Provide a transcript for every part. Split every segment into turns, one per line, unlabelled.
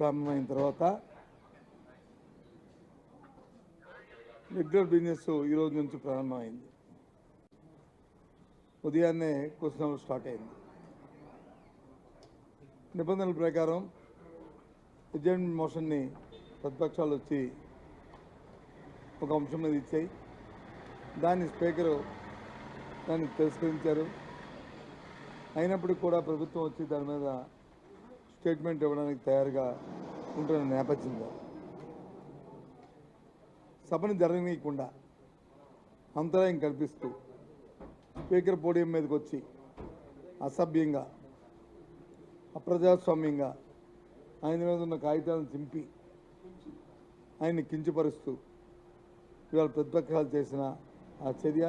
ప్రారంభమైన తర్వాత regular business ఈ రోజు నుంచి ప్రారంభమైంది. ఉదయాన్నే క్వశ్చన్ అవర్ స్టార్ట్ అయింది. నిబంధనల ప్రకారం అడ్జర్న్మెంట్ మోషన్ని ప్రతిపక్షాలు వచ్చి ఒక అంశం మీద ఇచ్చాయి. దాన్ని స్పీకరు దాన్ని తిరస్కరించారు. అయినప్పటికీ కూడా ప్రభుత్వం వచ్చి దాని మీద స్టేట్మెంట్ ఇవ్వడానికి తయారుగా ఉంటున్న నేపథ్యంలో సభను జరగనీయకుండా అంతరాయం కల్పిస్తూ స్పీకర్ పోడియం మీదకి వచ్చి అసభ్యంగా అప్రజాస్వామ్యంగా ఆయన మీద ఉన్న కాగితాలను చింపి ఆయన్ని కించపరుస్తూ ఇవాళ ప్రతిపక్షాలు చేసిన ఆ చర్య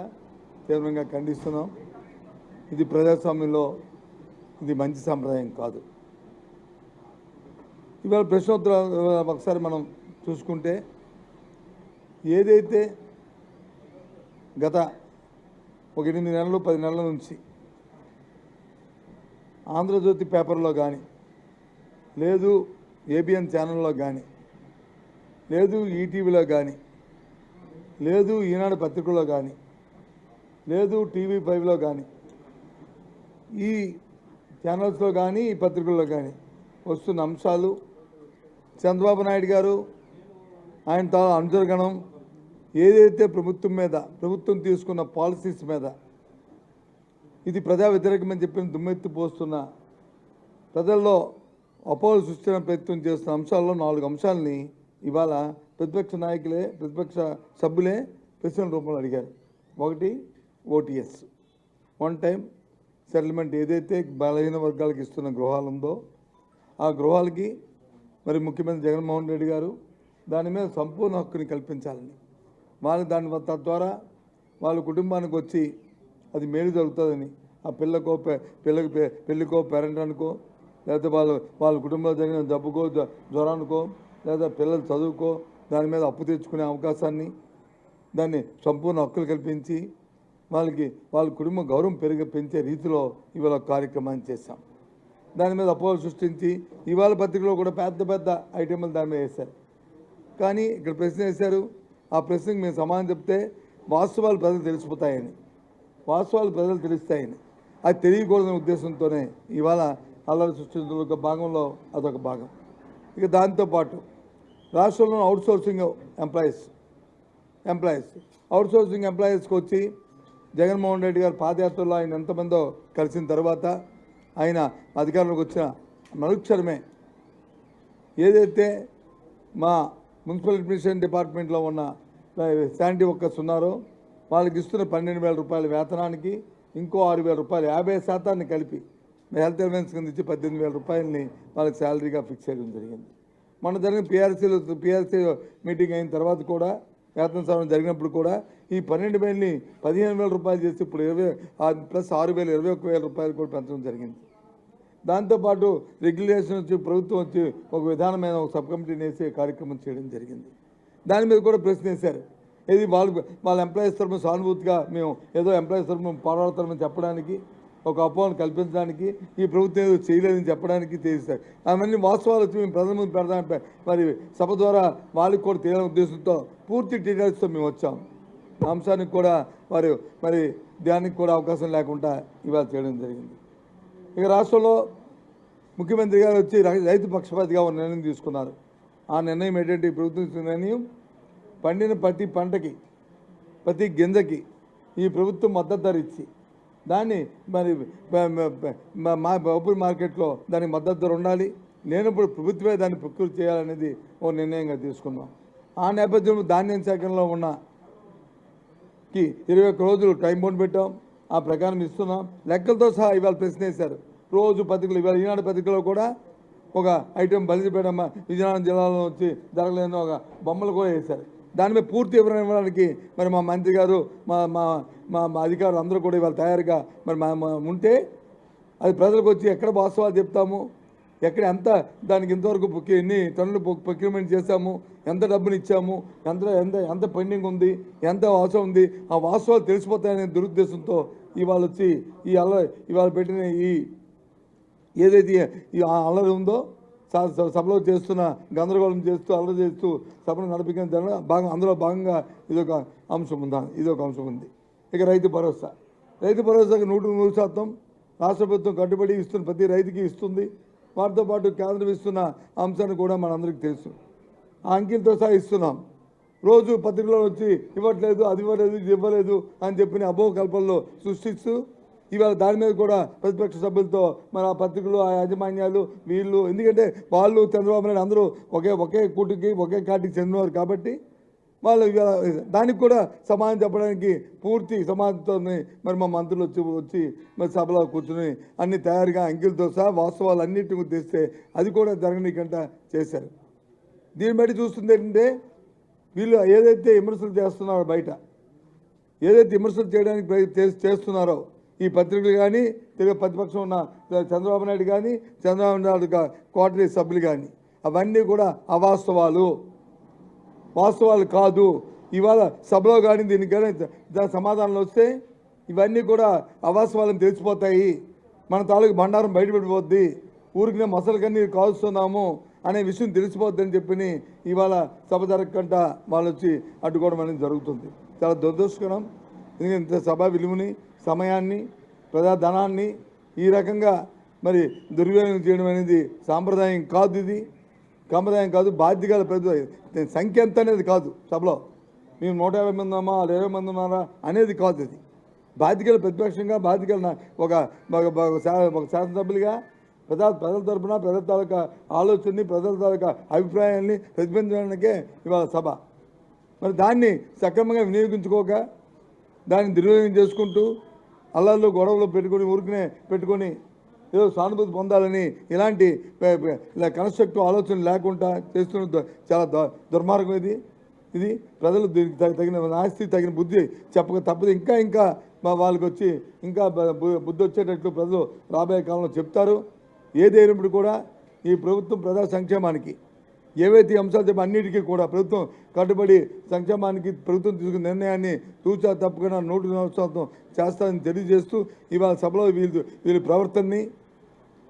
తీవ్రంగా ఖండిస్తున్నాం. ఇది ప్రజాస్వామ్యంలో ఇది మంచి సాంప్రదాయం కాదు. ఇవాళ ప్రశ్నోత్తరాలు ఒకసారి మనం చూసుకుంటే ఏదైతే గత ఒక 8 నెలలు 10 నెలల నుంచి ఆంధ్రజ్యోతి పేపర్లో కానీ లేదు ఏబిఎన్ ఛానల్లో కానీ లేదు ఈటీవీలో కానీ లేదు ఈనాడు పత్రికలో కానీ లేదు TV5లో కానీ ఈ ఛానల్స్లో కానీ ఈ పత్రికల్లో కానీ వస్తున్న అంశాలు చంద్రబాబు నాయుడు గారు ఆయన అనుచరగణం ఏదైతే ప్రభుత్వం తీసుకున్న పాలసీస్ మీద ఇది ప్రజా వ్యతిరేకమని చెప్పిన దుమ్మెత్తి పోస్తున్న ప్రజల్లో అపోహలు సృష్టించడానికి ప్రయత్నం చేస్తున్న అంశాల్లో 4 అంశాలని ఇవాళ ప్రతిపక్ష సభ్యులే ప్రశ్నల రూపంలో అడిగారు. ఒకటి OTS, వన్ టైం సెటిల్మెంట్ ఏదైతే బలహీన వర్గాలకు ఇస్తున్న గృహాలు ఉందో ఆ గృహాలకి మరి ముఖ్యమంత్రి జగన్మోహన్ రెడ్డి గారు దాని మీద సంపూర్ణ హక్కుని కల్పించాలని వాళ్ళు తద్వారా వాళ్ళ కుటుంబానికి వచ్చి అది మేలు జరుగుతుందని ఆ పెళ్ళికో పేరెంట్ అనుకో లేకపోతే వాళ్ళ కుటుంబంలో జరిగిన జబ్బుకో జ్వరానికో లేదా పిల్లలు చదువుకో దాని మీద అప్పు తెచ్చుకునే అవకాశాన్ని దాన్ని సంపూర్ణ హక్కులు కల్పించి వాళ్ళ కుటుంబ గౌరవం పెంచే రీతిలో ఇవాళ కార్యక్రమాన్ని చేశాం. దాని మీద అపోహలు సృష్టించి ఇవాళ పత్రికలో కూడా పెద్ద ఐటెంలు దాని మీద వేశారు. కానీ ఇక్కడ ప్రశ్న వేశారు. ఆ ప్రశ్నకు మేము సమాధానం చెప్తే వాస్తవాలు ప్రజలు తెలుస్తాయని అది తెలియకూడదనే ఉద్దేశంతోనే ఇవాళ అల్లరి సృష్టించడం ఒక భాగంలో అదొక భాగం. ఇక దాంతోపాటు రాష్ట్రంలో అవుట్సోర్సింగ్ ఎంప్లాయీస్కి వచ్చి జగన్మోహన్ రెడ్డి గారు పాదయాత్రలో ఆయన ఎంతమందో కలిసిన తర్వాత ఆయన అధికారంలోకి వచ్చిన మరుక్షణమే ఏదైతే మా మున్సిపల్ అడ్మినిస్ట్రేషన్ డిపార్ట్మెంట్లో ఉన్న శానిటరీ వర్కర్స్ ఉన్నారో వాళ్ళకి ఇస్తున్న 12,000 రూపాయల వేతనానికి ఇంకో 6,000 రూపాయలు 50% కలిపి హెల్త్ అలవెన్స్ కింద ఇచ్చి 18,000 రూపాయలని వాళ్ళకి శాలరీగా ఫిక్స్ చేయడం జరిగింది. మొన్న జరిగిన పిఆర్సీ మీటింగ్ అయిన తర్వాత కూడా వేతన సవరణ జరిగినప్పుడు కూడా ఈ 12,000ని 15,000 రూపాయలు చేసి ఇప్పుడు 20 ప్లస్ 6,000 21,000 రూపాయలు కూడా పెంచడం జరిగింది. దాంతోపాటు రెగ్యులేషన్ వచ్చి ప్రభుత్వం వచ్చి ఒక విధానమైన ఒక సబ్ కమిటీని వేసి కార్యక్రమం చేయడం జరిగింది. దాని మీద కూడా ప్రశ్న వేశారు. ఇది వాళ్ళ ఎంప్లాయీస్ తరఫున సానుభూతిగా మేము ఏదో ఎంప్లాయీస్ తరఫున పోరాడతామని చెప్పడానికి ఒక అపోహను కల్పించడానికి ఈ ప్రభుత్వం ఏదో చేయలేదని చెప్పడానికి చేశారు. అవన్నీ వాస్తవాలు వచ్చి మేము ప్రజల ముందు పెడదాం మరి సభ ద్వారా వాళ్ళకి కూడా తెలియని ఉద్దేశంతో పూర్తి డీటెయిల్స్తో మేము వచ్చాం. అంశానికి కూడా మరి దానికి కూడా అవకాశం లేకుండా ఇవాళ చేయడం జరిగింది. ఇక రాష్ట్రంలో ముఖ్యమంత్రి గారు వచ్చి రైతు పక్షపాతిగా ఒక నిర్ణయం తీసుకున్నారు. ఆ నిర్ణయం ఏంటంటే ప్రభుత్వం నిర్ణయం పండిన ప్రతి పంటకి ప్రతి గింజకి ఈ ప్రభుత్వం మద్దతు ధర ఇచ్చి దాన్ని మరి ఓపెన్ మార్కెట్లో దానికి మద్దతు ధర ఉండాలి. లేనప్పుడు ప్రభుత్వమే దాన్ని ప్రకృతి చేయాలనేది ఓ నిర్ణయంగా తీసుకున్నాం. ఆ నేపథ్యంలో ధాన్యం సేకరణలో ఉన్నకి 21 రోజులు టైం బౌండ్ పెట్టాం. ఆ ప్రకారం ఇస్తున్నాం. లెక్కలతో సహా ఇవాళ ప్రశ్న వేశారు. రోజు పత్రికలు ఇవాళ ఈనాడు పత్రికలో కూడా ఒక ఐటెం బలిసిపేట విజయనగరం జిల్లాలో వచ్చి జరగలేని ఒక బొమ్మలు కూడా వేశారు. దాని మీద పూర్తి వివరణ ఇవ్వడానికి మరి మా మంత్రి గారు మా అధికారులు అందరూ కూడా ఇవాళ తయారుగా మరి ఉంటే అది ప్రజలకు వచ్చి ఎక్కడ వాస్తవాలు చెప్తాము, ఎక్కడ ఎంత దానికి ఇంతవరకు ఎన్ని టన్నులు ప్రొక్యూర్మెంట్ చేశాము, ఎంత డబ్బులు ఇచ్చాము, ఎంత పెండింగ్ ఉంది, ఎంత అవసరం ఉంది, ఆ వాస్తవాలు తెలిసిపోతాయనే దురుద్దేశంతో ఇవాళ వచ్చి ఇవాళ పెట్టిన ఏదైతే ఈ అల్లరి ఉందో సభలో చేస్తున్న గందరగోళం చేస్తూ అల్లరి చేస్తూ సభను నడిపించడం అందులో భాగంగా ఇదొక అంశం ఉంది. ఇక రైతు భరోసాకి 100% రాష్ట్ర ప్రభుత్వం కట్టుబడి ఇస్తున్న ప్రతి రైతుకి ఇస్తుంది. వాటితో పాటు కేంద్రం ఇస్తున్న అంశాన్ని కూడా మనందరికీ తెలుసు. ఆ అంకెలతో సహా ఇస్తున్నాం. రోజు పత్రికలో వచ్చి ఇవ్వట్లేదు, అది ఇవ్వలేదు, ఇది ఇవ్వలేదు అని చెప్పిన అపోహ కల్పనలో సృష్టిస్తూ ఇవాళ దాని మీద కూడా ప్రతిపక్ష సభ్యులతో మన ఆ పత్రికలు, ఆ యాజమాన్యాలు వీళ్ళు, ఎందుకంటే వాళ్ళు చంద్రబాబు నాయుడు అందరూ ఒకే కూటికి ఒకే కాటికి చెందినవారు కాబట్టి వాళ్ళు దానికి కూడా సమాధానం చెప్పడానికి పూర్తి సమాధానంతో మరి మా మంత్రులు వచ్చి మరి సభలో కూర్చుని అన్ని తయారుగా అంకెలతో సహా వాస్తవాలు అన్నింటినీ తెస్తే అది కూడా జరగనీకంట చేశారు. దీన్ని బట్టి చూస్తుంది ఏంటంటే వీళ్ళు ఏదైతే విమర్శలు చేస్తున్నారో బయట ఏదైతే విమర్శలు చేయడానికి చేస్తున్నారో ఈ పత్రికలు కానీ తెలుగు ప్రతిపక్షం ఉన్న చంద్రబాబు నాయుడు కానీ చంద్రబాబు నాయుడు కోటరీ సభ్యులు కానీ అవన్నీ కూడా వాస్తవాలు కాదు. ఇవాళ సభలో కానీ దీనికి కానీ సమాధానాలు వస్తే ఇవన్నీ కూడా అవాస్తవాలను తెలిసిపోతాయి. మన తాలూకు బండారం బయటపెట్టిపోద్ది. ఊరికి మసలు కన్నీ కాల్స్తున్నాము అనే విషయం తెలిసిపోద్దని చెప్పి ఇవాళ సభ జరగకుండా వాళ్ళు వచ్చి అడ్డుకోవడం అనేది జరుగుతుంది. చాలా దురదృష్టకరం. ఎందుకంటే సభ విలువని, సమయాన్ని, ప్రజాధనాన్ని ఈ రకంగా మరి దుర్వినియోగం చేయడం అనేది సాంప్రదాయం కాదు. ఇది సాంప్రదాయం కాదు. బాధ్యతల సంఖ్య ఎంత అనేది కాదు. సభలో మేము 150 మంది ఉన్నామా, 20 మంది ఉన్నారా అనేది కాదు. ఇది బాధ్యతల ప్రతిపక్షంగా బాధ్యతల ఒక శాసనసభ్యులుగా ప్రజల తరపున ప్రజల తాలూకా ఆలోచనని, ప్రజల తాలూకా అభిప్రాయాన్ని ప్రతిబింబించడానికే ఇవాళ సభ. మరి దాన్ని సక్రమంగా వినియోగించుకోక దాన్ని దుర్వినియోగం చేసుకుంటూ అల్లర్లు గొడవలు పెట్టుకొని ఏదో సానుభూతి పొందాలని ఇలాంటి కన్స్ట్రక్టివ్ ఆలోచన లేకుండా చేస్తున్న చాలా దుర్మార్గం ఇది. ప్రజలు తగిన నాస్తి, తగిన బుద్ధి చెప్పక తప్పదు. ఇంకా వాళ్ళకి వచ్చి ఇంకా బుద్ధి వచ్చేటట్లు ప్రజలు రాబోయే కాలంలో చెప్తారు. ఏదైనప్పుడు కూడా ఈ ప్రభుత్వం ప్రజా సంక్షేమానికి ఏవైతే అంశాలు చెప్పి అన్నిటికీ కూడా ప్రభుత్వం కట్టుబడి సంక్షేమానికి ప్రభుత్వం తీసుకున్న నిర్ణయాన్ని తూచా తప్పకుండా 100% చేస్తారని తెలియజేస్తూ ఇవాళ సభలో వీళ్ళ ప్రవర్తనని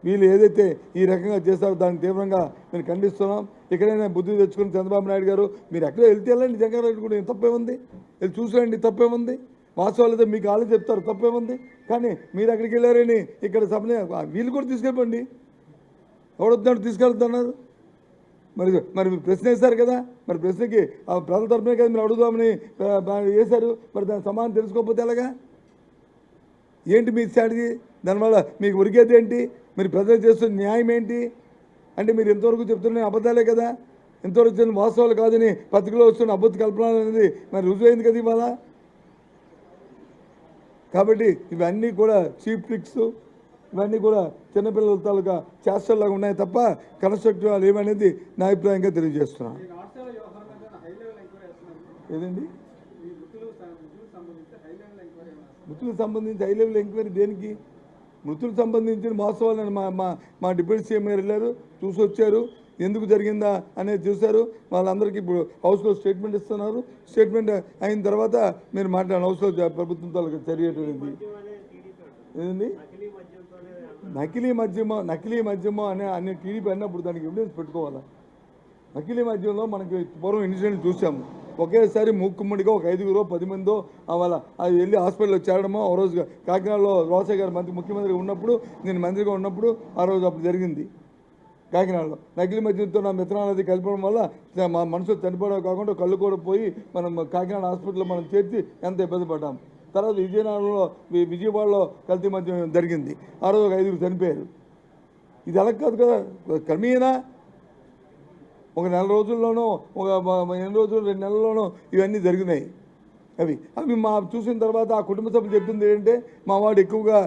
వీళ్ళు ఏదైతే ఈ రకంగా చేస్తారో దాన్ని తీవ్రంగా మేము ఖండిస్తున్నాం. ఎక్కడైనా బుద్ధి తెచ్చుకుని చంద్రబాబు నాయుడు గారు మీరు ఎక్కడ వెళ్తే వెళ్ళండి, జగన్ కూడా తప్పేముంది, వెళ్ళి చూసేయండి, తప్పేముంది. వాస్తవాలు అయితే మీకు వాళ్ళు చెప్తారు, తప్పేముంది. కానీ మీరు అక్కడికి వెళ్ళారని ఇక్కడ సభని వీళ్ళు కూడా తీసుకెళ్ళండి. ఎవడొద్దాడు తీసుకెళ్తున్నారు. మరి ప్రశ్న వేస్తారు కదా, మరి ప్రశ్నకి ప్రజల తరపునే కదా మీరు అడుగుదామని వేశారు. మరి దాని సమాధానం తెలుసుకోకపోతే ఎలాగా? ఏంటి మీ స్ట్రాటజీ? దానివల్ల మీకు ఉరిగేది ఏంటి? మీరు ప్రజలు చేస్తున్న న్యాయం ఏంటి? అంటే మీరు ఎంతవరకు చెప్తున్న అబద్ధాలే కదా, ఎంతవరకు వచ్చిన వాస్తవాలు కాదని పత్రికలో వస్తున్న అబద్ధ కల్పన అనేది మరి రుజువైంది కదా ఇవాళ. కాబట్టి ఇవన్నీ కూడా చీప్ ట్రిక్స్, ఇవన్నీ కూడా చిన్నపిల్లల తాలూకా చేష్టల్లాగా ఉన్నాయి తప్ప కన్స్ట్రక్టివ్ ఏమనేది నా అభిప్రాయంగా తెలియజేస్తున్నాను. ఏదండి మృతులకు సంబంధించి హై లెవెల్ ఎంక్వైరీ దేనికి? మృతులకు సంబంధించిన వాస్తవాలను మా డిప్యూటీ సీఎం గారు వెళ్ళారు, చూసి వచ్చారు. ఎందుకు జరిగిందా అనేది చూశారు. వాళ్ళందరికీ ఇప్పుడు హౌస్లో స్టేట్మెంట్ ఇస్తున్నారు. స్టేట్మెంట్ అయిన తర్వాత మీరు మాట్లాడిన హౌస్లో ప్రభుత్వంతో చర్య ఏదండి నకిలీ మద్యమో అనే టీడీపీ అన్నప్పుడు దానికి ఎవిడెన్స్ పెట్టుకోవాలా? నకిలీ మద్యంలో మనకి పూర్వం ఇన్సిడెంట్ చూసాము. ఒకేసారి మూకుమ్మడిగా ఒక 5గురో 10 మందో వాళ్ళ అది వెళ్ళి హాస్పిటల్లో చేరడమో. ఆ రోజు కాకినాడలో రోసయ్య గారు ముఖ్యమంత్రిగా ఉన్నప్పుడు, నేను మంత్రిగా ఉన్నప్పుడు ఆ రోజు అప్పుడు జరిగింది కాకినాడలో. నకిలీ మద్యంతో నా మిత్రాలది కలపడం వల్ల మా మనుషులు చనిపోవడం కాకుండా కళ్ళు కూడా పోయి మనం కాకినాడ హాస్పిటల్లో మనం చేర్చి ఎంత ఇబ్బంది పడ్డాము. తర్వాత విజయవాడలో కల్తీ మద్యం జరిగింది. ఆ రోజు 5గురు చనిపోయారు. ఇది అలా కాదు కదా. క్రమేణా ఒక 4 రోజుల్లోనో ఒక 8 రోజులు 2 నెలల్లోనో ఇవన్నీ జరిగినాయి. అవి మా చూసిన తర్వాత ఆ కుటుంబ సభ్యులు చెప్తుంది ఏంటంటే మా వాడు ఎక్కువగా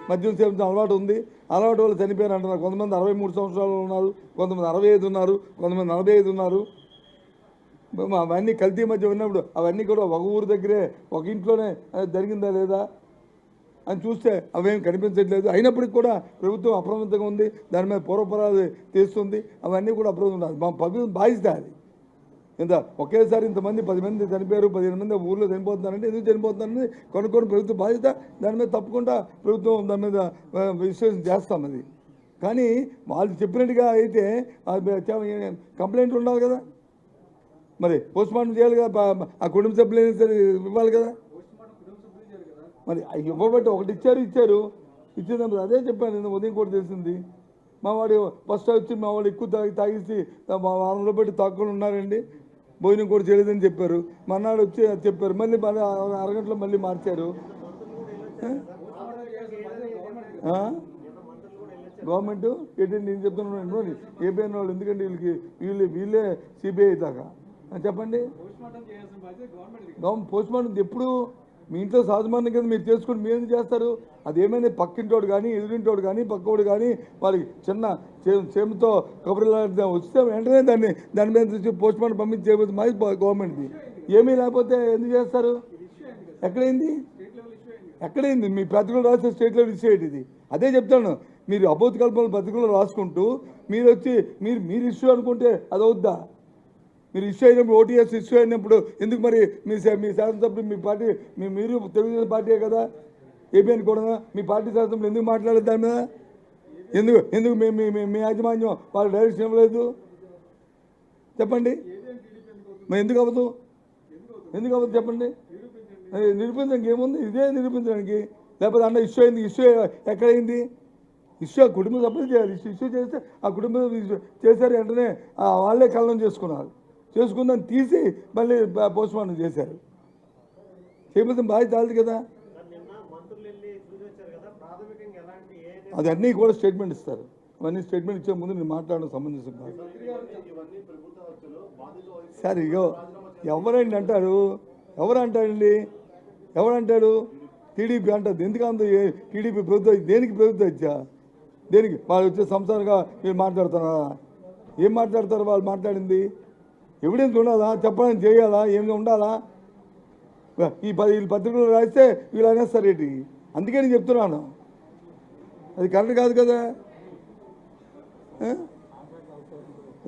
మద్యం సేవించిన అలవాటు ఉంది, అలవాటు వల్ల చనిపోయారు అంటున్నారు. కొంతమంది 63 సంవత్సరాలు ఉన్నారు, కొంతమంది 65 ఉన్నారు, కొంతమంది 45 ఉన్నారు. అవన్నీ కల్తీ మధ్య ఉన్నప్పుడు అవన్నీ కూడా ఒక ఊరు దగ్గరే ఒక ఇంట్లోనే జరిగిందా లేదా అని చూస్తే అవేం కనిపించట్లేదు. అయినప్పటికీ కూడా ప్రభుత్వం అప్రమత్తంగా ఉంది, దాని మీద పూర్వపరాలు తీస్తుంది. అవన్నీ కూడా అప్రమత్తం మా ప్రభుత్వం బాధ్యత అది. ఇంత ఒకేసారి ఇంతమంది 10 మంది చనిపోయారు, 15 మంది ఊళ్ళో చనిపోతున్నారంటే ఎందుకు చనిపోతున్నారని కొనుక్కొని ప్రభుత్వం బాధ్యత. దాని మీద తప్పకుండా ప్రభుత్వం దాని మీద విశ్లేషణ చేస్తాం. అది కానీ వాళ్ళు చెప్పినట్టుగా అయితే కంప్లైంట్ ఉండాలి కదా, మరి పోస్ట్మార్టం చేయాలి కదా, ఆ కుటుంబ సభ్యులు సరే ఇవ్వాలి కదా. మరి ఇవ్వబట్టి ఒకటి ఇచ్చారు ఇచ్చేటప్పుడు అదే చెప్పాను నేను ఉదయం కూడా తెలిసింది. మా వాడు ఫస్ట్ వచ్చి మా వాడు ఎక్కువ తాగేసి వారంలో బట్టి తాక్కుని ఉన్నారండి, భోజనం కూడా చేయలేదని చెప్పారు. మన్నాడు వచ్చి చెప్పారు, మళ్ళీ అరగంటలో మళ్ళీ మార్చారు. గవర్నమెంట్ ఏంటంటే నేను చెప్తున్నాను ఏబిఎన్ వాళ్ళు, ఎందుకంటే వీళ్ళే సిబిఐ దాకా చెప్పండి. పోస్ట్మార్టం ఎప్పుడు మీ ఇంట్లో సహజమానం కదా మీరు చేసుకుని మీరు ఎందుకు చేస్తారు? అదేమైనా పక్కింటోడు కానీ ఎదురింటోడు కానీ పక్కోడు కానీ వాళ్ళకి చిన్న చేమతో కబుర్లు వస్తే వెంటనే దాని మీద పోస్ట్మార్టం పంపించి చేయబోతుంది మాది గవర్నమెంట్ది. ఏమీ లేకపోతే ఎందుకు చేస్తారు? ఎక్కడైంది మీ పత్రికలు రాస్తే స్టేట్ లెవెల్ ఇష్యూ ఇది. అదే చెప్తాను, మీరు అబౌత కల్పన పత్రికలు రాసుకుంటూ మీరు వచ్చి మీరు ఇష్యూ అనుకుంటే అది అవుద్దా? మీరు ఇష్యూ అయినప్పుడు ఓటీఎస్ ఇష్యూ అయినప్పుడు ఎందుకు మరి మీ శాసనసభ్యులు మీ పార్టీ మీరు తెలుగుదేశం పార్టీయే కదా, ఏబిఎన్ కూడా మీ పార్టీ శాసనసభ్యులు ఎందుకు మాట్లాడలేదు దాని మీద? ఎందుకు మీ యాజమాన్యం వాళ్ళు డైరెక్షన్ ఇవ్వలేదు చెప్పండి? మరి ఎందుకు అవ్వదు చెప్పండి? నిరూపించడానికి ఏముంది? ఇదే నిరూపించడానికి. లేకపోతే అన్న ఇష్యూ అయింది, ఇష్యూ ఎక్కడైంది? ఇష్యూ కుటుంబ సభ్యులు చేయాలి. ఇష్యూ చేస్తే ఆ కుటుంబ చేశారు, వెంటనే వాళ్ళే కలనం చేసుకుందని తీసి మళ్ళీ పోస్ట్మార్టం చేశారు. చేయబోతే బాధ్యత తాలదు కదా. అది అన్నీ కూడా స్టేట్మెంట్ ఇస్తారు. అవన్నీ స్టేట్మెంట్ ఇచ్చే ముందు నేను మాట్లాడడం సంబంధించిన కాదు సార్. ఇగో ఎవరండి అంటారు? ఎవరంటాడు? టీడీపీ అంటారు. ఎందుకు అంత టీడీపీ ప్రభుత్వం దేనికి ప్రభుత్వం ఇచ్చా? దేనికి వాళ్ళు వచ్చే సంస్థలుగా మీరు మాట్లాడుతున్నారా? ఏం మాట్లాడతారు వాళ్ళు మాట్లాడింది? ఎవిడెన్స్ ఉండాలా? చెప్పడానికి చేయాలా? ఏమి ఉండాలా? ఈ పత్రికలు రాస్తే వీళ్ళు అనేస్తారు ఏంటి? అందుకే నేను చెప్తున్నాను, అది కరెక్ట్ కాదు కదా.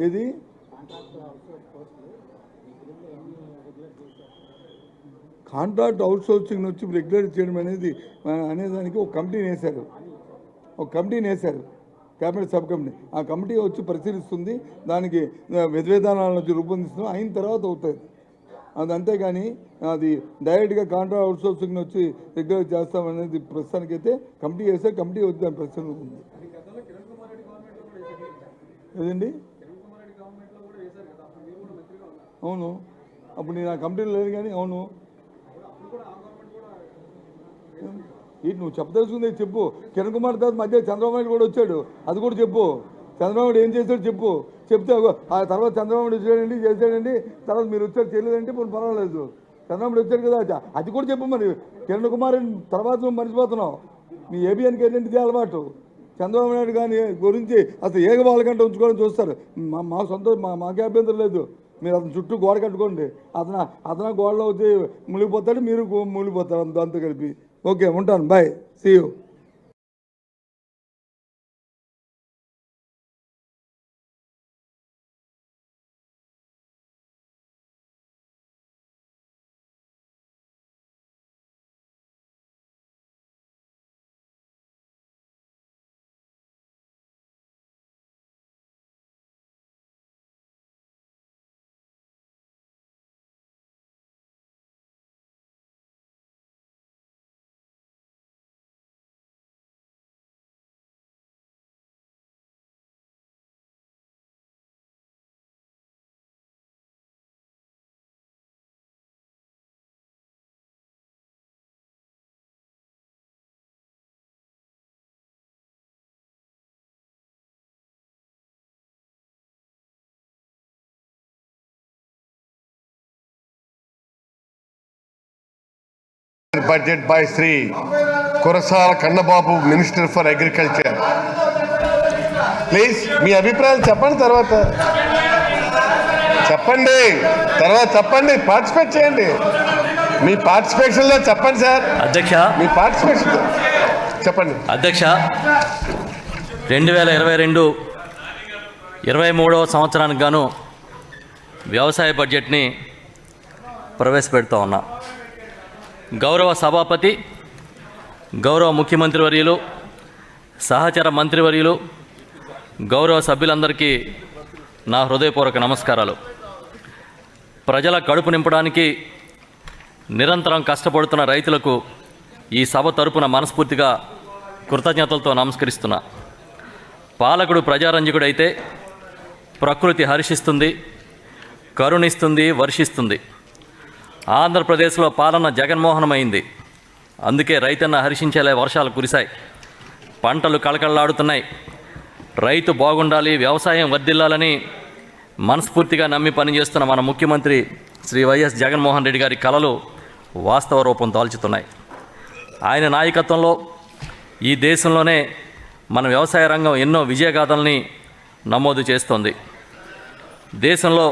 ఏది కాంట్రాక్ట్ అవుట్సోర్సింగ్ వచ్చి రెగ్యులేట్ చేయడం అనేదానికి ఒక కమిటీని వేశారు, క్యాబినెట్ సబ్ కమిటీ. ఆ కమిటీ వచ్చి పరిశీలిస్తుంది, దానికి విధానాల నుంచి రూపొందిస్తుంది, అయిన తర్వాత అవుతుంది అది. అంతేగాని అది డైరెక్ట్గా కాంట్రాక్ట్ అవుట్సోర్సింగ్ వచ్చి రెగ్యులేట్ చేస్తామనేది ప్రస్తుతానికైతే కమిటీ వేస్తే కమిటీ వచ్చి దాని ప్రశ్న ఉంది. ఏదండి? అవును, అప్పుడు నేను ఆ కమిటీలో లేదు కానీ. అవును, నువ్వు చెప్పదలుచుకుంది చెప్పు. కిరణ్ కుమార్ తర్వాత మధ్య చంద్రబాబు నాయుడు కూడా వచ్చాడు, అది కూడా చెప్పు. చంద్రబాబు నాయుడు ఏం చేశాడు చెప్తే ఆ తర్వాత చంద్రబాబు నాయుడు వచ్చాడండి చేశాడండి, తర్వాత మీరు వచ్చారు చేయలేదంటే ఇప్పుడు పర్వాలేదు. చంద్రబాబు నాయుడు వచ్చాడు కదా, అది కూడా చెప్పు. మరి కిరణ్ కుమార్ తర్వాత నువ్వు మర్చిపోతున్నావు. మీ ఏబిఎన్కి ఏంటంటే అలవాటు. చంద్రబాబు నాయుడు కానీ గురించి అసలు ఏకబాలకంటే ఉంచుకోవడం చూస్తారు. మా సొంత మాకే అభ్యంతరం లేదు, మీరు అతను చుట్టూ గోడ కట్టుకోండి. అతను గోడలో వచ్చి మునిగిపోతాడు, మీరు మునిగిపోతారు దాంతో కలిపి. ఓకే, ఉంటాను, bye, see you.
Budget by Sri Kurasala Kannababu, Minister for Agriculture. Please, మీ అభిప్రాయాలు చెప్పండి, తర్వాత పార్టిసిపేట్ చేయండి. మీ పార్టిసిపేషన్లో చెప్పండి సార్.
అధ్యక్ష,
మీ పార్టిసిపేషన్ చెప్పండి.
అధ్యక్ష, 2022-23 సంవత్సరానికి గాను వ్యవసాయ బడ్జెట్ని ప్రవేశపెడుతూ ఉన్నా. గౌరవ సభాపతి, గౌరవ ముఖ్యమంత్రి వర్యులు, సహచర మంత్రివర్యులు, గౌరవ సభ్యులందరికీ నా హృదయపూర్వక నమస్కారాలు. ప్రజల కడుపు నింపడానికి నిరంతరం కష్టపడుతున్న రైతులకు ఈ సభ తరపున మనస్ఫూర్తిగా కృతజ్ఞతలతో నమస్కరిస్తున్నా. పాలకుడు ప్రజారంజకుడైతే ప్రకృతి హర్షిస్తుంది, కరుణిస్తుంది, వర్షిస్తుంది. ఆంధ్రప్రదేశ్లో పాలన జగన్మోహనమైంది. అందుకే రైతన్న హర్షించేలా వర్షాలు కురిశాయి, పంటలు కళకళలాడుతున్నాయి. రైతు బాగుండాలి, వ్యవసాయం వర్ధిల్లాలని మనస్ఫూర్తిగా నమ్మి పనిచేస్తున్న మన ముఖ్యమంత్రి శ్రీ వైఎస్ జగన్మోహన్ రెడ్డి గారి కలలు వాస్తవ రూపం దాల్చుతున్నాయి. ఆయన నాయకత్వంలో ఈ దేశంలోనే మన వ్యవసాయ రంగం ఎన్నో విజయగాథల్ని నమోదు చేస్తోంది. దేశంలో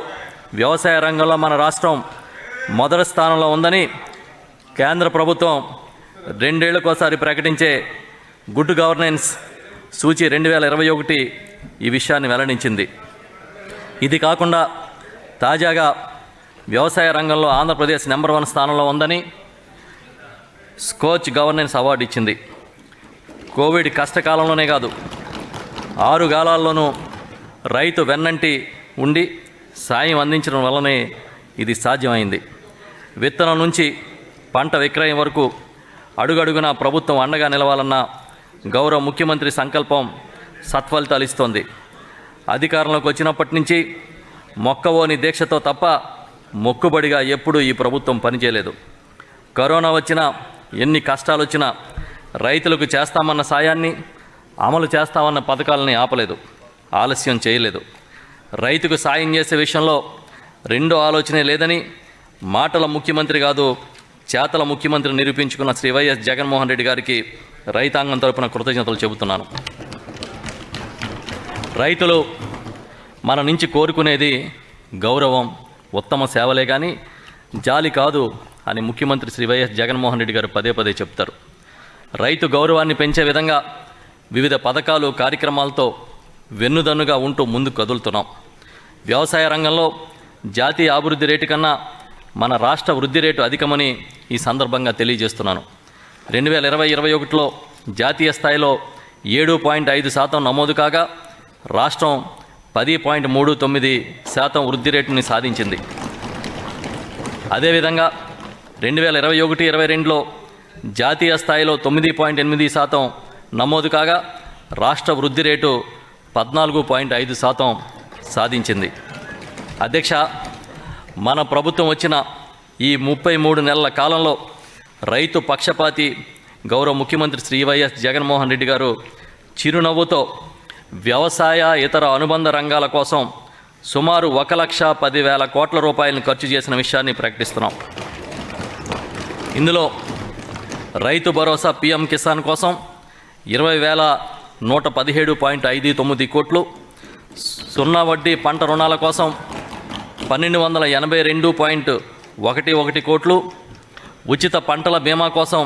వ్యవసాయ రంగంలో మన రాష్ట్రం మొదటి స్థానంలో ఉందని కేంద్ర ప్రభుత్వం 2 ఏళ్లకోసారి ప్రకటించే గుడ్ గవర్నెన్స్ సూచి 2021 ఈ విషయాన్ని వెల్లడించింది. ఇది కాకుండా తాజాగా వ్యవసాయ రంగంలో ఆంధ్రప్రదేశ్ నెంబర్ 1 స్థానంలో ఉందని స్కోచ్ గవర్నెన్స్ అవార్డు ఇచ్చింది. కోవిడ్ కష్టకాలంలోనే కాదు, 6 కాలాల్లోనూ రైతు వెన్నంటి ఉండి సాయం అందించడం వల్లనే ఇది సాధ్యమైంది. విత్తనం నుంచి పంట విక్రయం వరకు అడుగడుగునా ప్రభుత్వం అండగా నిలవాలన్న గౌరవ ముఖ్యమంత్రి సంకల్పం సత్ఫలితాలు ఇస్తోంది. అధికారంలోకి వచ్చినప్పటి నుంచి మొక్కవోని దీక్షతో తప్ప మొక్కుబడిగా ఎప్పుడూ ఈ ప్రభుత్వం పనిచేయలేదు. కరోనా వచ్చినా, ఎన్ని కష్టాలు వచ్చినా రైతులకు చేస్తామన్న సాయాన్ని, అమలు చేస్తామన్న పథకాలని ఆపలేదు, ఆలస్యం చేయలేదు. రైతుకు సాయం చేసే విషయంలో రెండో ఆలోచనే లేదని మాటల ముఖ్యమంత్రి కాదు, చేతల ముఖ్యమంత్రి నిరూపించుకున్న శ్రీ వైఎస్ జగన్మోహన్ రెడ్డి గారికి రైతాంగం తరపున కృతజ్ఞతలు చెబుతున్నాను. రైతులు మన నుంచి కోరుకునేది గౌరవం, ఉత్తమ సేవలే కానీ జాలి కాదు అని ముఖ్యమంత్రి శ్రీ వైఎస్ జగన్మోహన్ రెడ్డి గారు పదే పదే చెప్తారు. రైతు గౌరవాన్ని పెంచే విధంగా వివిధ పథకాలు, కార్యక్రమాలతో వెన్నుదన్నుగా ఉంటూ ముందుకు కదులుతున్నాం. వ్యవసాయ రంగంలో జాతీయ అభివృద్ధి రేటు కన్నా మన రాష్ట్ర వృద్ధి రేటు అధికమని ఈ సందర్భంగా తెలియజేస్తున్నాను. 2020-21లో జాతీయ స్థాయిలో 7.5% నమోదు కాగా రాష్ట్రం 10.39% వృద్ధి రేటుని సాధించింది. అదేవిధంగా 2021-22లో జాతీయ స్థాయిలో 9.8% నమోదు కాగా రాష్ట్ర వృద్ధి రేటు 14.5% సాధించింది. అధ్యక్ష, మన ప్రభుత్వం వచ్చిన ఈ 33 నెలల కాలంలో రైతు పక్షపాతి గౌరవ ముఖ్యమంత్రి శ్రీ వైఎస్ జగన్మోహన్ రెడ్డి గారు చిరునవ్వుతో వ్యవసాయ ఇతర అనుబంధ రంగాల కోసం సుమారు 1,10,000 కోట్ల రూపాయలను ఖర్చు చేసిన విషయాన్ని ప్రకటిస్తున్నాం. ఇందులో రైతు భరోసా PM కిసాన్ కోసం 20,117.59 కోట్లు, సున్నా వడ్డీ పంట రుణాల కోసం 1,282.11 కోట్లు, ఉచిత పంటల బీమా కోసం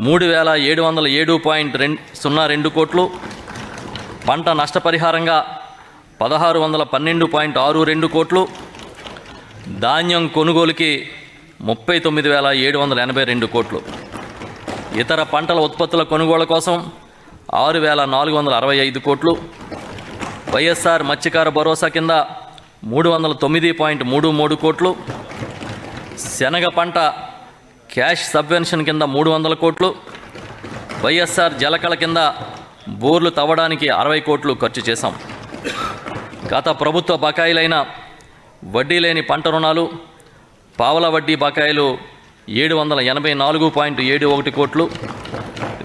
3,707.02 కోట్లు, పంట నష్టపరిహారంగా 1,612.62 కోట్లు, ధాన్యం కొనుగోలుకి 39,782 కోట్లు, ఇతర పంటల ఉత్పత్తుల కొనుగోలు కోసం 6,465 కోట్లు, వైఎస్ఆర్ మత్స్యకార భరోసా కింద 309.33 కోట్లు, శనగ పంట క్యాష్ సబ్వెన్షన్ కింద 300 కోట్లు, వైఎస్ఆర్ జలకళ కింద బోర్లు తవ్వడానికి 60 కోట్లు ఖర్చు చేశాం. గత ప్రభుత్వ బకాయిలైన వడ్డీ లేని పంట రుణాలు, పావలా వడ్డీ బకాయిలు 784.71 కోట్లు,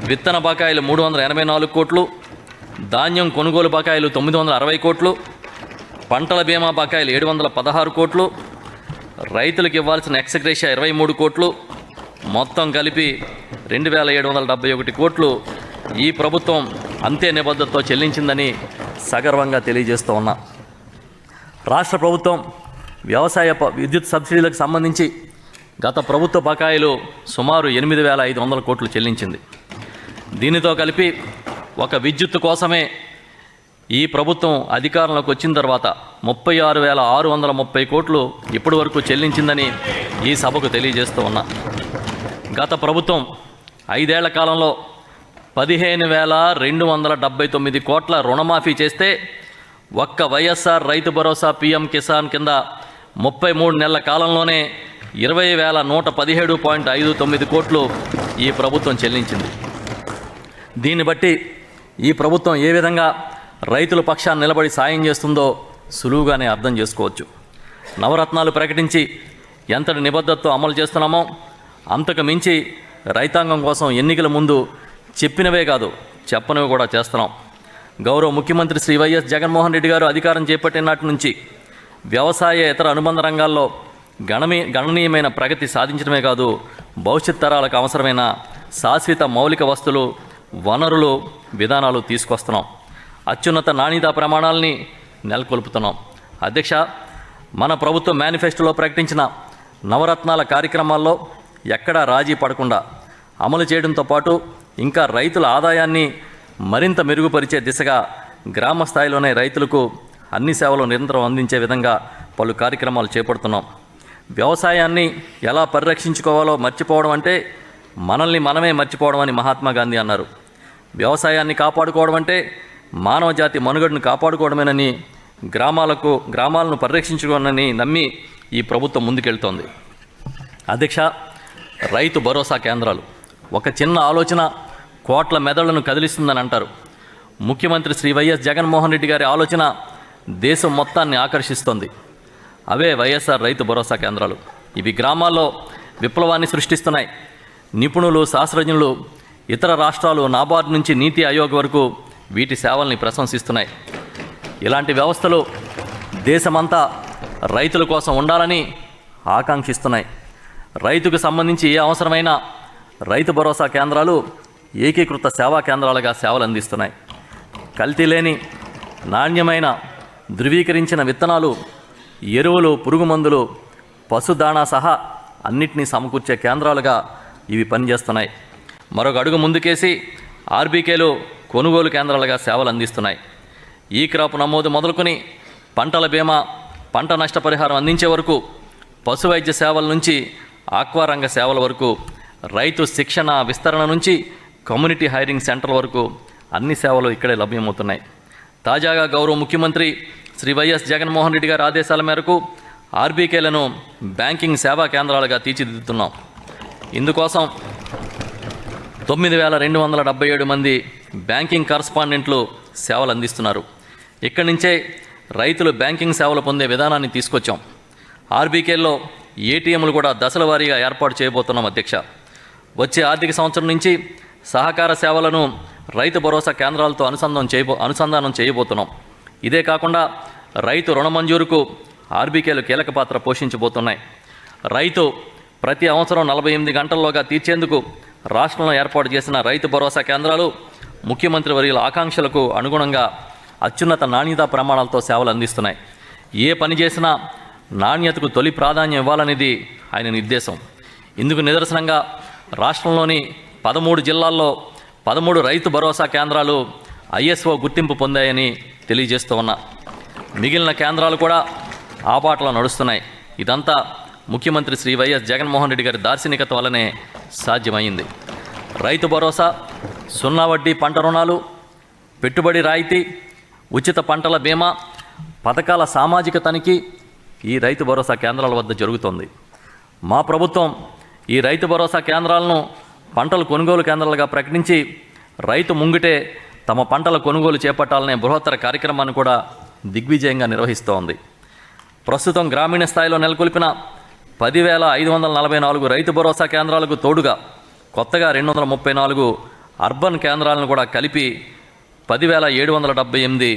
విత్తన బకాయిలు 384 కోట్లు, ధాన్యం కొనుగోలు బకాయిలు 960 కోట్లు, పంటల బీమా బకాయిలు 716 కోట్లు, రైతులకు ఇవ్వాల్సిన ఎక్స్గ్రేషియా 23 కోట్లు, మొత్తం కలిపి 2,771 కోట్లు ఈ ప్రభుత్వం అంతే నిబద్ధతతో చెల్లించిందని సగర్వంగా తెలియజేస్తూ ఉన్నా. రాష్ట్ర ప్రభుత్వం వ్యవసాయ విద్యుత్ సబ్సిడీలకు సంబంధించి గత ప్రభుత్వ బకాయిలు సుమారు 8,500 కోట్లు చెల్లించింది. దీనితో కలిపి ఒక విద్యుత్తు కోసమే ఈ ప్రభుత్వం అధికారంలోకి వచ్చిన తర్వాత 36,630 కోట్లు ఇప్పటి వరకు చెల్లించిందని ఈ సభకు తెలియజేస్తూ ఉన్నా. గత ప్రభుత్వం 5 ఏళ్ల కాలంలో 15,279 కోట్ల రుణమాఫీ చేస్తే ఒక్క వైఎస్ఆర్ రైతు భరోసా పీఎం కిసాన్ కింద 33 నెలల కాలంలోనే 20,117.59 కోట్లు ఈ ప్రభుత్వం చెల్లించింది. దీన్ని బట్టి ఈ ప్రభుత్వం ఏ విధంగా రైతుల పక్షాన్ని నిలబడి సాయం చేస్తుందో సులువుగానే అర్థం చేసుకోవచ్చు. నవరత్నాలు ప్రకటించి ఎంతటి నిబద్ధతతో అమలు చేస్తున్నామో అంతకు మించి రైతాంగం కోసం ఎన్నికల ముందు చెప్పినవే కాదు చెప్పనివి కూడా చేస్తున్నాం. గౌరవ ముఖ్యమంత్రి శ్రీ వైఎస్ జగన్మోహన్ రెడ్డి గారు అధికారం చేపట్టిన నాటి నుంచి వ్యవసాయ ఇతర అనుబంధ రంగాల్లో గణనీయమైన ప్రగతి సాధించడమే కాదు, భవిష్యత్ తరాలకు అవసరమైన శాశ్వత మౌలిక వస్తువులు, వనరులు, విధానాలు తీసుకొస్తున్నాం. అత్యున్నత నాణ్యతా ప్రమాణాలని నెలకొల్పుతున్నాం. అధ్యక్ష, మన ప్రభుత్వ మేనిఫెస్టోలో ప్రకటించిన నవరత్నాల కార్యక్రమాల్లో ఎక్కడా రాజీ పడకుండా అమలు చేయడంతో పాటు ఇంకా రైతుల ఆదాయాన్ని మరింత మెరుగుపరిచే దిశగా గ్రామ స్థాయిలోనే రైతులకు అన్ని సేవలు నిరంతరం అందించే విధంగా పలు కార్యక్రమాలు చేపడుతున్నాం. వ్యవసాయాన్ని ఎలా పరిరక్షించుకోవాలో మర్చిపోవడం అంటే మనల్ని మనమే మర్చిపోవడం అని మహాత్మా గాంధీ అన్నారు. వ్యవసాయాన్ని కాపాడుకోవడం అంటే మానవ జాతి మనుగడను కాపాడుకోవడమేనని, గ్రామాలను పరిరక్షించుకోవాలని నమ్మి ఈ ప్రభుత్వం ముందుకెళ్తోంది. అధ్యక్ష, రైతు భరోసా కేంద్రాలు ఒక చిన్న ఆలోచన కోట్ల మెదళ్లను కదిలిస్తుందని అంటారు. ముఖ్యమంత్రి శ్రీ వైఎస్ జగన్మోహన్ రెడ్డి గారి ఆలోచన దేశం మొత్తాన్ని ఆకర్షిస్తోంది. అవే వైఎస్ఆర్ రైతు భరోసా కేంద్రాలు. ఇవి గ్రామాల్లో విప్లవాన్ని సృష్టిస్తున్నాయి. నిపుణులు, శాస్త్రజ్ఞులు, ఇతర రాష్ట్రాలు, నాబార్డు నుంచి నీతి ఆయోగ్ వరకు వీటి సేవల్ని ప్రశంసిస్తున్నాయి. ఇలాంటి వ్యవస్థలు దేశమంతా రైతుల కోసం ఉండాలని ఆకాంక్షిస్తున్నాయి. రైతుకు సంబంధించి ఏ అవసరమైన రైతు భరోసా కేంద్రాలు ఏకీకృత సేవా కేంద్రాలుగా సేవలు అందిస్తున్నాయి. కల్తీ లేని నాణ్యమైన ధృవీకరించిన విత్తనాలు, ఎరువులు, పురుగు మందులు, పశుదాణా సహా అన్నిటినీ సమకూర్చే కేంద్రాలుగా ఇవి పనిచేస్తున్నాయి. మరొక అడుగు ముందుకేసి ఆర్బీకేలు కొనుగోలు కేంద్రాలుగా సేవలు అందిస్తున్నాయి. ఈ క్రాప్ నమోదు మొదలుకొని పంటల బీమా, పంట నష్టపరిహారం అందించే వరకు, పశు వైద్య సేవల నుంచి ఆక్వారంగ సేవల వరకు, రైతు శిక్షణ విస్తరణ నుంచి కమ్యూనిటీ హైరింగ్ సెంటర్ వరకు అన్ని సేవలు ఇక్కడే లభ్యమవుతున్నాయి. తాజాగా గౌరవ ముఖ్యమంత్రి శ్రీ వైఎస్ జగన్మోహన్ రెడ్డి గారి ఆదేశాల మేరకు ఆర్బీకేలను బ్యాంకింగ్ సేవా కేంద్రాలుగా తీర్చిదిద్దుతున్నాం. ఇందుకోసం 9,277 మంది బ్యాంకింగ్ కరస్పాండెంట్లు సేవలు అందిస్తున్నారు. ఇక్కడి నుంచే రైతులు బ్యాంకింగ్ సేవలు పొందే విధానాన్ని తీసుకొచ్చాం. ఆర్బీకేల్లో ఏటీఎంలు కూడా దశల వారీగా ఏర్పాటు చేయబోతున్నాం. అధ్యక్ష, వచ్చే ఆర్థిక సంవత్సరం నుంచి సహకార సేవలను రైతు భరోసా కేంద్రాలతో అనుసంధానం చేయబోతున్నాం. ఇదే కాకుండా రైతు రుణ మంజూరుకు ఆర్బీకేలు కీలక పాత్ర పోషించబోతున్నాయి. రైతు ప్రతి అవసరం 48 గంటల్లోగా తీర్చేందుకు రాష్ట్రంలో ఏర్పాటు చేసిన రైతు భరోసా కేంద్రాలు ముఖ్యమంత్రి వర్యుల ఆకాంక్షలకు అనుగుణంగా అత్యున్నత నాణ్యతా ప్రమాణాలతో సేవలు అందిస్తున్నాయి. ఏ పని చేసినా నాణ్యతకు తొలి ప్రాధాన్యం ఇవ్వాలనేది ఆయన నిర్దేశం. ఇందుకు నిదర్శనంగా రాష్ట్రంలోని 13 జిల్లాల్లో 13 రైతు భరోసా కేంద్రాలు ఐఎస్ఓ గుర్తింపు పొందాయని తెలియజేస్తూ ఉన్నా. మిగిలిన కేంద్రాలు కూడా ఆ బాటలో నడుస్తున్నాయి. ఇదంతా ముఖ్యమంత్రి శ్రీ వైఎస్ జగన్మోహన్ రెడ్డి గారి దార్శనికత వల్లనే సాధ్యమైంది. రైతు భరోసా, 0 వడ్డీ పంట రుణాలు, పెట్టుబడి రాయితీ, ఉచిత పంటల బీమా పథకాల సామాజిక తనిఖీ ఈ రైతు భరోసా కేంద్రాల వద్ద జరుగుతోంది. మా ప్రభుత్వం ఈ రైతు భరోసా కేంద్రాలను పంటల కొనుగోలు కేంద్రాలుగా ప్రకటించి రైతు ముంగిటే తమ పంటల కొనుగోలు చేపట్టాలనే బృహత్తర కార్యక్రమాన్ని కూడా దిగ్విజయంగా నిర్వహిస్తోంది. ప్రస్తుతం గ్రామీణ స్థాయిలో నెలకొల్పిన 10,544 రైతు భరోసా కేంద్రాలకు తోడుగా కొత్తగా 234 అర్బన్ కేంద్రాలను కూడా కలిపి 10,778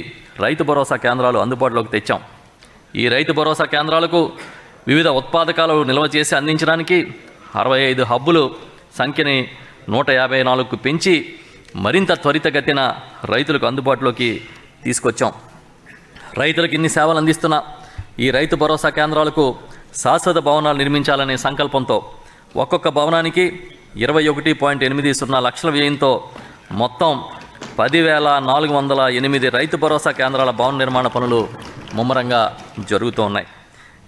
రైతు భరోసా కేంద్రాలు అందుబాటులోకి తెచ్చాం. ఈ రైతు భరోసా కేంద్రాలకు వివిధ ఉత్పాదకాలు నిల్వ చేసి అందించడానికి 65 హబ్బులు సంఖ్యని 154కు పెంచి మరింత త్వరితగతిన రైతులకు అందుబాటులోకి తీసుకొచ్చాం. రైతులకు ఇన్ని సేవలు అందిస్తున్న ఈ రైతు భరోసా కేంద్రాలకు శాశ్వత భవనాలు నిర్మించాలనే సంకల్పంతో ఒక్కొక్క భవనానికి 21.80 లక్షల వ్యయంతో మొత్తం 10,408 రైతు భరోసా కేంద్రాల భవన నిర్మాణ పనులు ముమ్మరంగా జరుగుతూ ఉన్నాయి.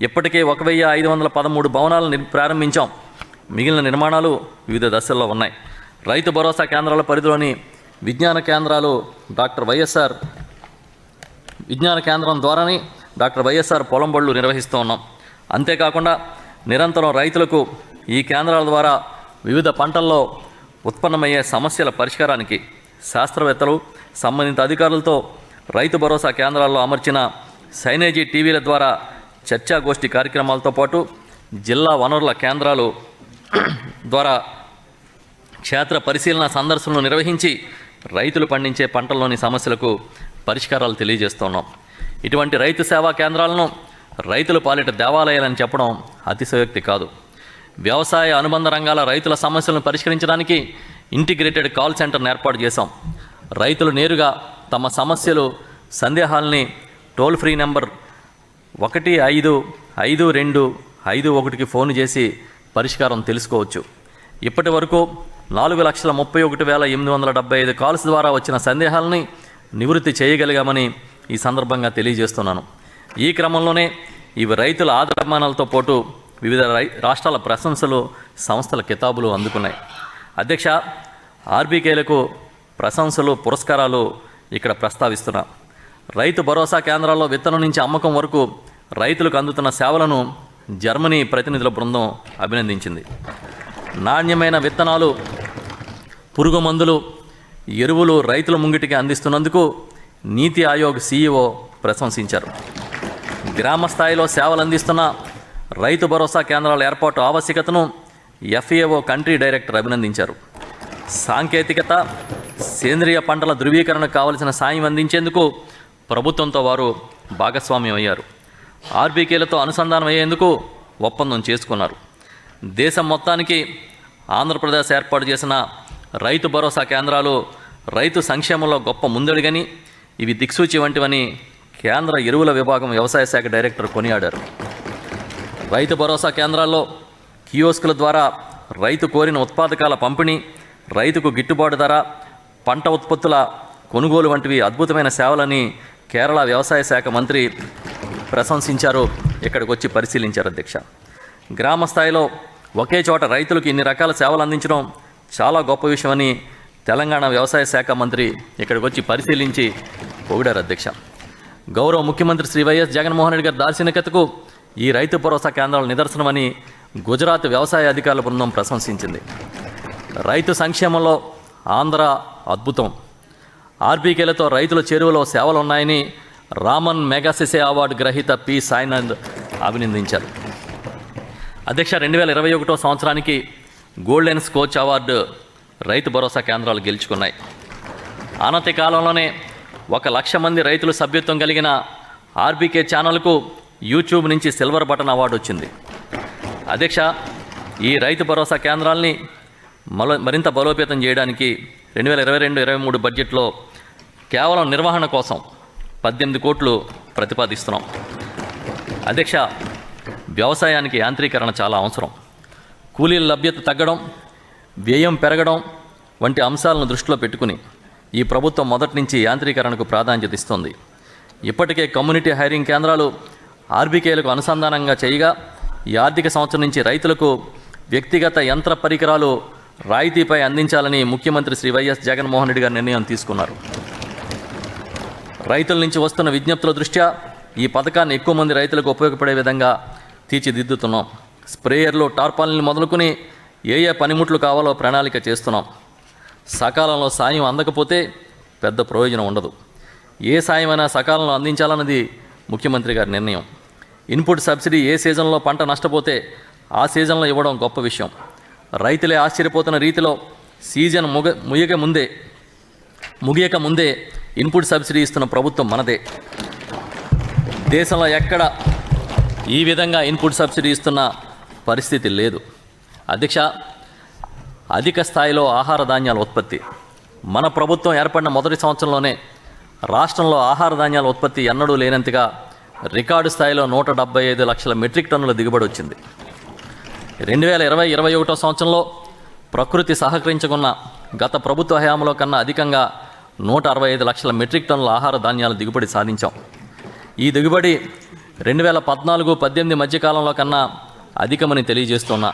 ఇప్పటికే 1,513 భవనాలను ప్రారంభించాం. మిగిలిన నిర్మాణాలు వివిధ దశల్లో ఉన్నాయి. రైతు భరోసా కేంద్రాల పరిధిలోని విజ్ఞాన కేంద్రాలు విజ్ఞాన కేంద్రం ద్వారానే డాక్టర్ వైఎస్ఆర్ పొలం బళ్ళు నిర్వహిస్తూ ఉన్నాం. అంతేకాకుండా నిరంతరం రైతులకు ఈ కేంద్రాల ద్వారా వివిధ పంటల్లో ఉత్పన్నమయ్యే సమస్యల పరిష్కారానికి శాస్త్రవేత్తలు సంబంధిత అధికారులతో రైతు భరోసా కేంద్రాల్లో అమర్చిన సైనేజీ టీవీల ద్వారా చర్చాగోష్ఠి కార్యక్రమాలతో పాటు జిల్లా వనరుల కేంద్రాలు ద్వారా క్షేత్ర పరిశీలన సందర్శనలు నిర్వహించి రైతులు పండించే పంటల్లోని సమస్యలకు పరిష్కారాలు తెలియజేస్తున్నాం. ఇటువంటి రైతు సేవా కేంద్రాలను రైతుల పాలిట దేవాలయాలని చెప్పడం అతిశయోక్తి కాదు. వ్యవసాయ అనుబంధ రంగాల రైతుల సమస్యలను పరిష్కరించడానికి ఇంటిగ్రేటెడ్ కాల్ సెంటర్ను ఏర్పాటు చేశాం. రైతులు నేరుగా తమ సమస్యలు, సందేహాలని టోల్ ఫ్రీ నెంబర్ 155251కి ఫోన్ చేసి పరిష్కారం తెలుసుకోవచ్చు. ఇప్పటి వరకు 4,31,875 కాల్స్ ద్వారా వచ్చిన సందేహాలని నివృత్తి చేయగలిగామని ఈ సందర్భంగా తెలియజేస్తున్నాను. ఈ క్రమంలోనే ఇవి రైతుల ఆదరమానాలతో పాటు వివిధ రాష్ట్రాల ప్రశంసలు, సంస్థల కితాబులు అందుకున్నాయి. అధ్యక్ష, ఆర్బీకేలకు ప్రశంసలు, పురస్కారాలు ఇక్కడ ప్రస్తావిస్తున్నా. రైతు భరోసా కేంద్రాల్లో విత్తనం నుంచి అమ్మకం వరకు రైతులకు అందుతున్న సేవలను జర్మనీ ప్రతినిధుల బృందం అభినందించింది. నాణ్యమైన విత్తనాలు, పురుగు మందులు, ఎరువులు రైతుల ముంగిటికి అందిస్తున్నందుకు నీతి ఆయోగ్ CEO ప్రశంసించారు. గ్రామ స్థాయిలో సేవలు అందిస్తున్న రైతు భరోసా కేంద్రాల ఏర్పాటు ఆవశ్యకతను FAO కంట్రీ డైరెక్టర్ అభినందించారు. సాంకేతికత, సేంద్రియ పంటల ధృవీకరణకు కావలసిన సాయం అందించేందుకు ప్రభుత్వంతో వారు భాగస్వామ్యం అయ్యారు. ఆర్బీకేలతో అనుసంధానం అయ్యేందుకు ఒప్పందం చేసుకున్నారు. దేశం మొత్తానికి ఆంధ్రప్రదేశ్ ఏర్పాటు చేసిన రైతు భరోసా కేంద్రాలు రైతు సంక్షేమంలో గొప్ప ముందడుగని, ఇవి దిక్సూచి వంటివని కేంద్ర ఎరువుల విభాగం వ్యవసాయ శాఖ డైరెక్టర్ కొనియాడారు. రైతు భరోసా కేంద్రాల్లో కియోస్కుల ద్వారా రైతు కోరిన ఉత్పాదకాల పంపిణీ, రైతుకు గిట్టుబాటు ధర, పంట ఉత్పత్తుల కొనుగోలు వంటివి అద్భుతమైన సేవలని కేరళ వ్యవసాయ శాఖ మంత్రి ప్రశంసించారు. ఇక్కడికి వచ్చి పరిశీలించారు. అధ్యక్ష, గ్రామ స్థాయిలో ఒకే చోట రైతులకు ఇన్ని రకాల సేవలు అందించడం చాలా గొప్ప విషయమని తెలంగాణ వ్యవసాయ శాఖ మంత్రి ఇక్కడికి వచ్చి పరిశీలించి పొగిడారు. అధ్యక్ష, గౌరవ ముఖ్యమంత్రి శ్రీ వైఎస్ జగన్మోహన్ రెడ్డి గారి దార్శనికతకు ఈ రైతు భరోసా కేంద్రాల నిదర్శనమని గుజరాత్ వ్యవసాయ అధికారుల బృందం ప్రశంసించింది. రైతు సంక్షేమంలో ఆంధ్ర అద్భుతం. ఆర్బీకేలతో రైతుల చేరువలో సేవలు ఉన్నాయని రామన్ మెగాసిసే అవార్డు గ్రహీత పి సాయినాథ్ అభినందించారు. అధ్యక్ష, 2021 సంవత్సరానికి గోల్డెన్ స్కోచ్ అవార్డు రైతు భరోసా కేంద్రాలు గెలుచుకున్నాయి. అనతి కాలంలోనే 1,00,000 మంది రైతులు సభ్యత్వం కలిగిన ఆర్బీకే ఛానల్కు యూట్యూబ్ నుంచి సిల్వర్ బటన్ అవార్డు వచ్చింది. అధ్యక్ష, ఈ రైతు భరోసా కేంద్రాల్ని మరింత బలోపేతం చేయడానికి 2022-23 బడ్జెట్లో కేవలం నిర్వహణ కోసం 18 కోట్లు ప్రతిపాదిస్తున్నాం. అధ్యక్ష, వ్యవసాయానికి యాంత్రీకరణ చాలా అవసరం. కూలీల లభ్యత తగ్గడం, వ్యయం పెరగడం వంటి అంశాలను దృష్టిలో పెట్టుకుని ఈ ప్రభుత్వం మొదటి నుంచి యాంత్రీకరణకు ప్రాధాన్యత ఇస్తోంది. ఇప్పటికే కమ్యూనిటీ హైరింగ్ కేంద్రాలు ఆర్బీకేలకు అనుసంధానంగా చేయగా ఈ ఆర్థిక సంవత్సరం నుంచి రైతులకు వ్యక్తిగత యంత్ర పరికరాలు రాయితీపై అందించాలని ముఖ్యమంత్రి శ్రీ వైఎస్ జగన్మోహన్ రెడ్డి గారు నిర్ణయం తీసుకున్నారు. రైతుల నుంచి వస్తున్న విజ్ఞప్తుల దృష్ట్యా ఈ పథకాన్ని ఎక్కువ మంది రైతులకు ఉపయోగపడే విధంగా తీర్చిదిద్దుతున్నాం. స్ప్రేయర్లు, టార్పాలిన్లు మొదలుకొని ఏ పనిముట్లు కావాలో ప్రణాళిక చేస్తున్నాం. సకాలంలో సాయం అందకపోతే పెద్ద ప్రయోజనం ఉండదు. ఏ సాయమైనా సకాలంలో అందించాలన్నది ముఖ్యమంత్రి గారి నిర్ణయం. ఇన్పుట్ సబ్సిడీ ఏ సీజన్లో పంట నష్టపోతే ఆ సీజన్లో ఇవ్వడం గొప్ప విషయం. రైతులే ఆశ్చర్యపోతున్న రీతిలో సీజన్ ముగియక ముందే ఇన్పుట్ సబ్సిడీ ఇస్తున్న ప్రభుత్వం మనదే. దేశంలో ఎక్కడ ఈ విధంగా ఇన్పుట్ సబ్సిడీ ఇస్తున్న పరిస్థితి లేదు. అధ్యక్ష, అధిక స్థాయిలో ఆహార ధాన్యాల ఉత్పత్తి. మన ప్రభుత్వం ఏర్పడిన మొదటి సంవత్సరంలోనే రాష్ట్రంలో ఆహార ధాన్యాల ఉత్పత్తి ఎన్నడూ లేనంతగా రికార్డు స్థాయిలో 175 లక్షల మెట్రిక్ టన్నుల దిగుబడి వచ్చింది. 2020-21 సంవత్సరంలో ప్రకృతి సహకరించుకున్న గత ప్రభుత్వ హయాంలో కన్నా అధికంగా 165 లక్షల మెట్రిక్ టన్నుల ఆహార ధాన్యాల దిగుబడి సాధించాం. ఈ దిగుబడి 2014-18 మధ్యకాలంలో కన్నా అధికమని తెలియజేస్తున్నా.